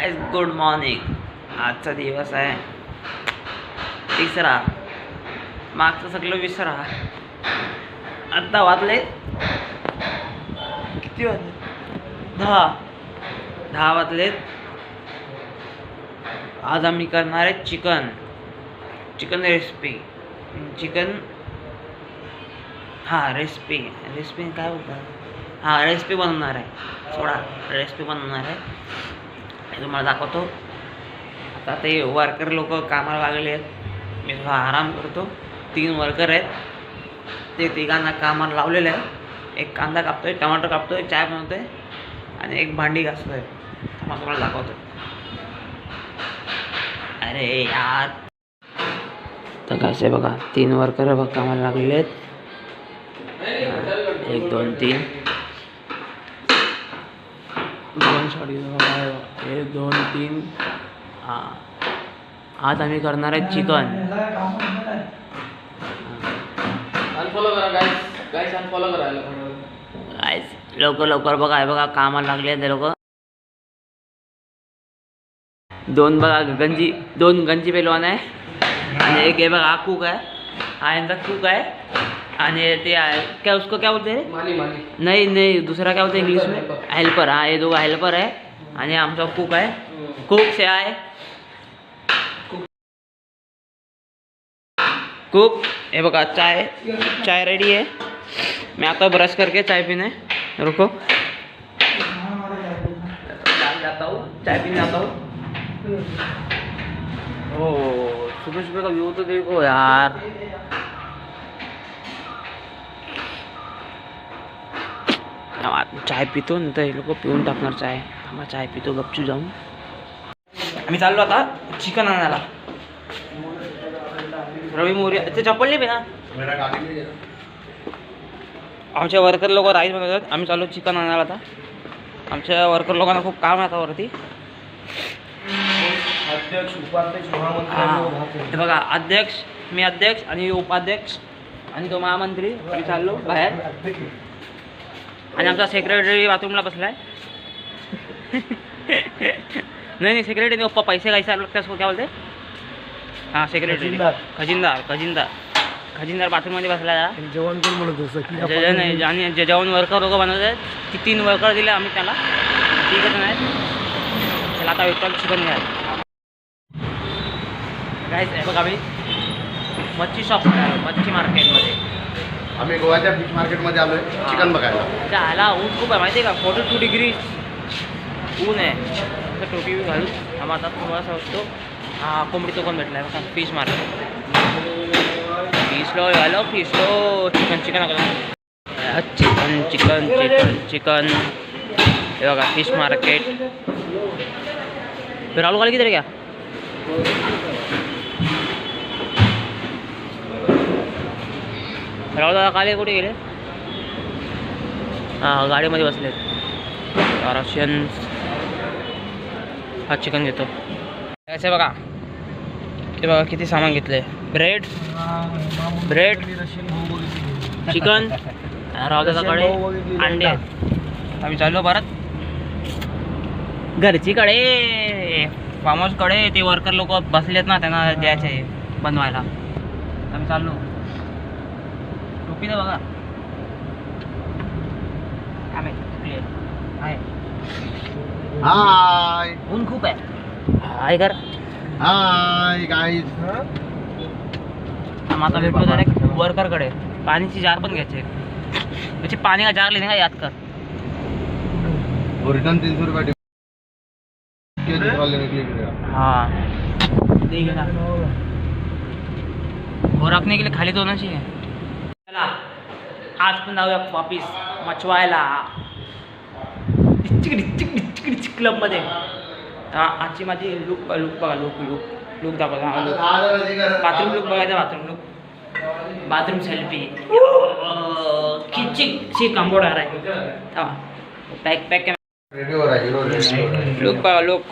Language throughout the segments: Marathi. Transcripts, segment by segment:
Guys good morning. आजचा दिवस आहे तिसरा, मागचं सगळं विसरा. आता वाजले किती वाजले? 10 वाजलेत. आज आम्ही करणार आहे चिकन रेसिपी. रेसिपी काय बोलतात? रेसिपी बनवणार आहे. रेसिपी बनवणार आहे, हे तुम्हाला दाखवतो. आता ते वर्कर लोक कामाला लागले आहेत, मी थोडा आराम करतो. 3 वर्कर आहेत, ते तिघांना कामाला लावलेलं आहे. एक कांदा कापतोय, टमाटर कापतोय, चाय बनवतोय आणि एक भांडी घासतोय. मग तुम्हाला दाखवतो. अरे यार, तर कसं आहे बघा, 3 वर्कर बघ कामाला लागलेले आहेत. 1 2 3 1 2 3. आज आम्ही करणार आहे चिकन. लवकर बघा, हे बघा कामाला लागले ते लोक. 2 बघा दोन गंजी पेलवान आहे आणि एक हे बघा कुक आहे. हा यांचा कुक आहे आणि ते क्या उसको क्या बोलते हैं? माली. नहीं दूसरा क्या बोलते हैं इंग्लिश में? हेल्पर. हाँ, ये 2 हेल्पर है आणि आमचा कुक आहे. कुक से आहे कुक. हे बघा चाय रेडी है. मैं आता ब्रश करके चाय पीने. रुको, जाता हूँ चाय पीने जाता हूँ. ओ सुबह का व्यू तो देखो यार. चाय पितो ना, तर हे लोक पिऊन टाकणार चाय. आम्हा चाय पितो गपचूप जाऊन. आम्ही चाललो आता चिकन आणायला. रवी मोरी ते चप्पल नाही ना. आमच्या वर्कर लोक राईस बनवतात, आम्ही चाललो चिकन आणायला. आता आमच्या वर्कर लोकांना खूप काम आहे आता वरती. हे बघा, मी अध्यक्ष आणि उपाध्यक्ष आणि तो महामंत्री. आम्ही चाललो बाहेर आणि आमचा सेक्रेटरी बाथरूमला बसलाय. नहीं सेक्रेटरी नहीं, ऊपर पैसे कैसे लगता है उसको क्या बोलते? हाँ सेक्रेटरी, खजिनदार बाथरूममध्ये बसला. जेवण कोण म्हणत होतं? नाही, आणि जे जेवण वर्कर लोक बनवत आहेत, ती 3 वर्कर दिले आम्ही त्याला. ठीक आहे नाही, त्याला आता विकत चिकन घ्या. काय बघा, आम्ही मच्छी शॉप मच्छी मार्केटमध्ये. आम्ही गोव्याच्या फिश मार्केटमध्ये आलोय चिकन बघायला. त्याला ऊन खूप आहे माहिती आहे का? 42 डिग्री ऊन आहे. असं टोपी घालून आम्ही आता तुम्हाला सांगतो. कोंबडी तो पण भेटला आहे बघा, फिश मार्केट. फिशलो चिकन. हे बघा फिश मार्केट. राहुल गाली किती रे? क्या राहुल दादा काले कुठे गेले? गाडीमध्ये बसलेत. रशियन. हा चिकन घेतो. असे बघा, ते बघा किती सामान घेतले. Bread chicken. राहुल दादाकडे अंडे आहेत. आम्ही चाललो परत घरची कडे. फार्म हाऊस कडे ते वर्कर लोक बसलेत ना, त्यांना द्यायचे बनवायला. आम्ही चाललो. टोपी तर बघा हाय, ऊन खूप आहे. हाय कर. Hi guys. आता भेटलो डायरेक्ट वर्करकडे. पाणीची जार पण घ्यायचे. त्याची पाणी का जार लेने का याद कर. रिटर्न 300 रुपये. हाँ ठीक है ना, और रखने के लिए खाली तो होना चाहिए. चला आज पण जाऊया वापिस मचवायला डिच्चिक क्लबमध्ये. आजची माझी लुक बघा. लुक दाखवा. बाथरूम लुक बघायचा. Bathroom selfie. किचिक कंबोर्ड आ रहा है. पैक लुक बघा. लुक.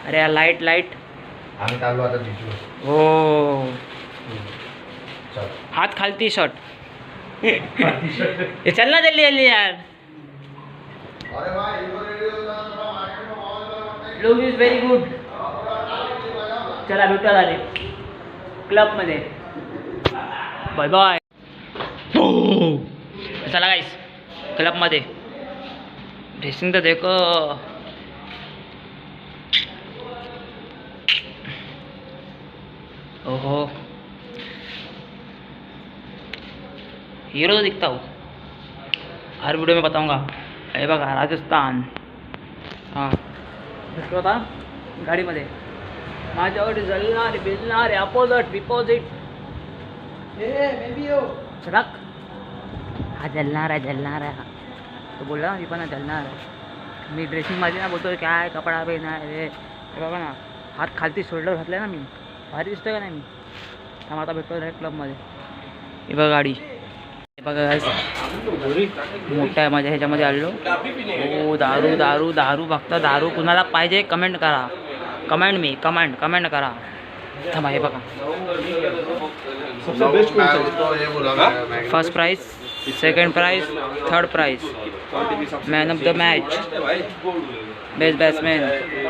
अरे यार, लाइट आम्ही चाललो आता बीचवर. हो, हाथ खालती शर्ट. ये चलना जल्दी यार. Look is very good. चला भेटूया झाले क्लबमध्ये. Bye bye. चला गाईस क्लबमध्ये. ड्रेसिंग तर देखो. ओहो हीरो तो दिखता हूँ, हर वीडियो में बताऊंगा. हे बघा राजस्थान. हां भेटलो होता गाडीमध्ये. माझ्यावर जलणार बिलणार अपोजिट डिपॉझिट. सडक हा जलणार आहे. तो बोलला मी पण जलणार आहे. मी ड्रेसिंग माझी ना बोलतो काय कपडा बी नाही रे. बघा ना हात खालती शोल्डर घातला ना मी. भारी दिसतोय का नाही मी. थांब आता भेटतो डायरेक्ट क्लबमध्ये. हे बघा गाडी. हे बघा गाईस मोठ्या माझ्या ह्याच्यामध्ये आलो. हो दारू दारू दारू बघता. दारू कुणाला पाहिजे कमेंट करा. कमेंट करा. थांबा हे बघा. First prize, second prize, third prize. Man of the match, best batsman,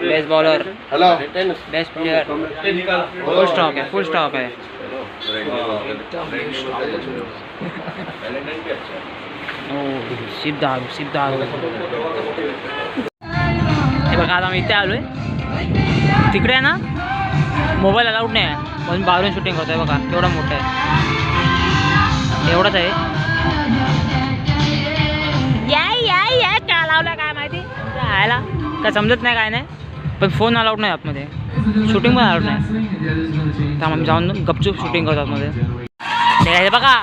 best bowler, best player. Full stock आहे. शिप दारू. हे बघा आता मी इथे आलोय. तिकडे आहे ना मोबाईल अलाउड नाही आहे म्हणून बाहेरून शूटिंग करतोय. बघा केवढा मोठा आहे. एवढंच आहे. या काय लावलं काय माहिती आयला काय समजत नाही काय नाही. पण फोन अलाउड नाही आतमध्ये. शूटिंग पण अलाउड नाही. त्यामुळे आम्ही जाऊन गपचूप शूटिंग करतो आतमध्ये. हे बघा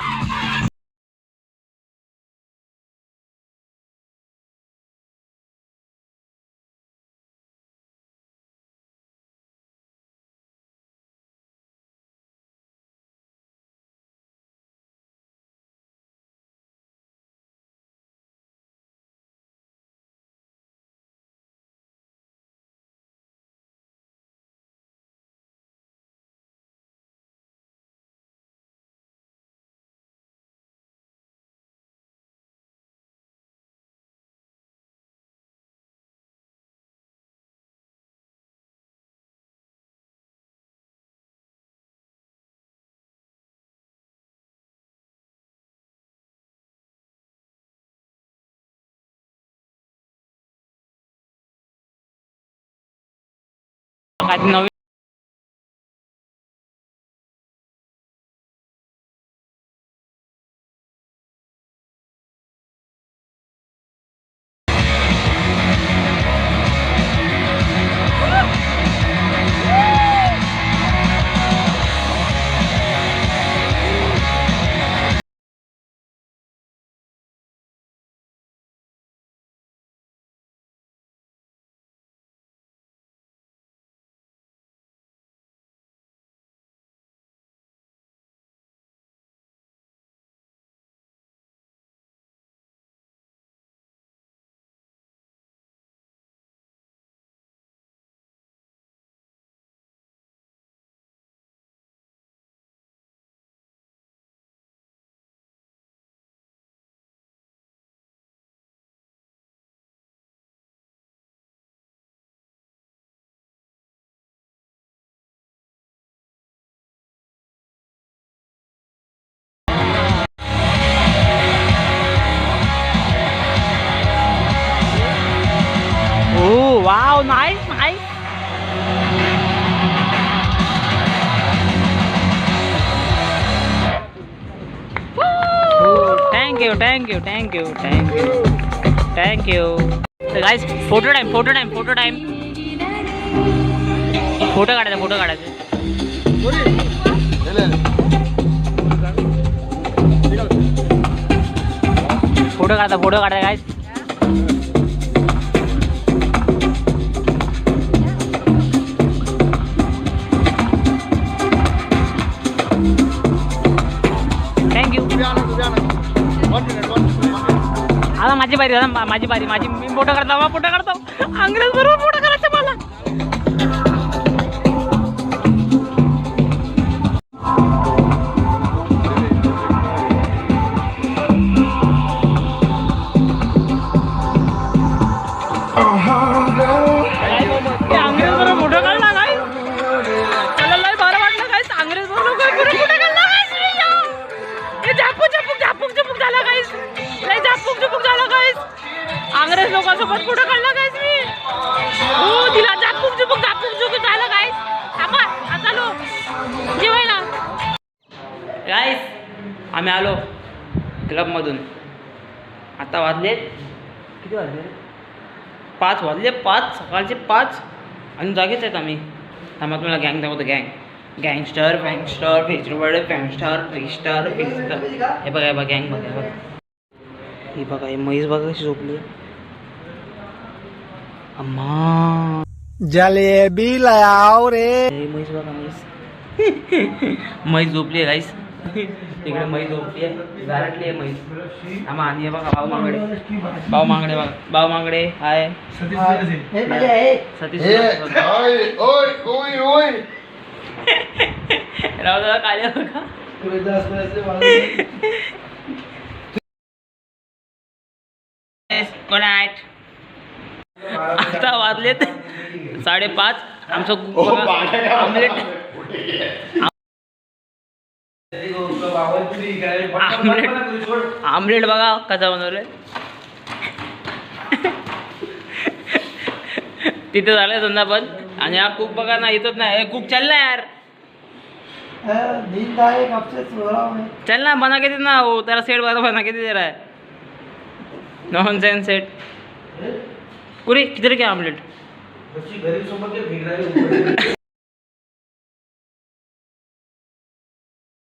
नवीन Wow, nice. Thank you. So guys, photo time. Photo काढायचा. फोटो काढायचा guys. आता माझी बारी मी फोटो काढतो. अंग्रेज बरोबर फोटो करायचा मला. आम्ही आलो क्लबमधून. आता वाजले किती वाजले? 5 वाजले. 5 सकाळचे 5 आणि जागेच आहेत आम्ही. थांबा तुम्हाला गँग दाखवतो. गँगस्टर फँगस्टर फेजरूड फँगस्टर फ्रीस्टर फिस्टर. हे बघा गँग बघा. ही बघा हे म्हैस बघा कशी झोपली. अम्मा जलेबी लाव रे. म्हैस बघा म्हैस. म्हैस झोपली आहे गाईस. तिकडे म्हैस झोपली आहे. गारटली आहे म्हैस. आम्हा आणि हे बघा भाऊ मांगडे बघा. भाऊ मांगडे हाय. सतीश राव दादा काले बघा. Good night. आता वाजलेत 5:30. आमचं आमलेट आमलेट बघा कसा बनवलंय. तिथे झालंय धंदा बंद. आणि हा कुक बघा ना येतच नाही. कुक चल ना यार. चल ना बना के देना. वो तेरा सेट बना के दे रहा है. Nonsense set. कुरे किधर क्या आमलेट.